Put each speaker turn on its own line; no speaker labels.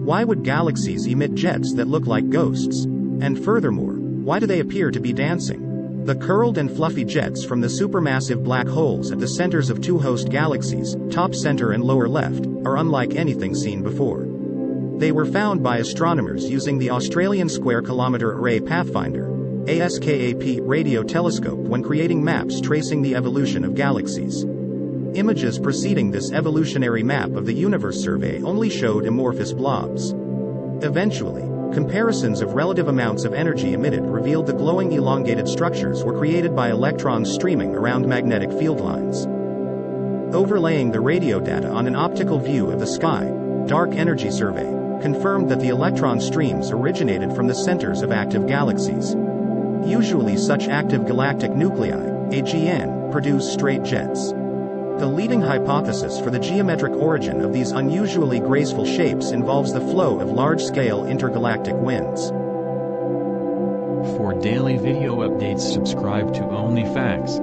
Why would galaxies emit jets that look like ghosts? And furthermore, why do they appear to be dancing? The curled and fluffy jets from the supermassive black holes at the centers of two host galaxies, top center and lower left, are unlike anything seen before. They were found by astronomers using the Australian Square Kilometre Array Pathfinder (ASKAP) radio telescope when creating maps tracing the evolution of galaxies. Images preceding this evolutionary map of the universe survey only showed amorphous blobs. Eventually, comparisons of relative amounts of energy emitted revealed the glowing elongated structures were created by electrons streaming around magnetic field lines. Overlaying the radio data on an optical view of the sky, Dark Energy Survey confirmed that the electron streams originated from the centers of active galaxies. Usually such active galactic nuclei, AGN, produce straight jets. The leading hypothesis for the geometric origin of these unusually graceful shapes involves the flow of large-scale intergalactic winds.
For daily video updates, subscribe to Only Facts.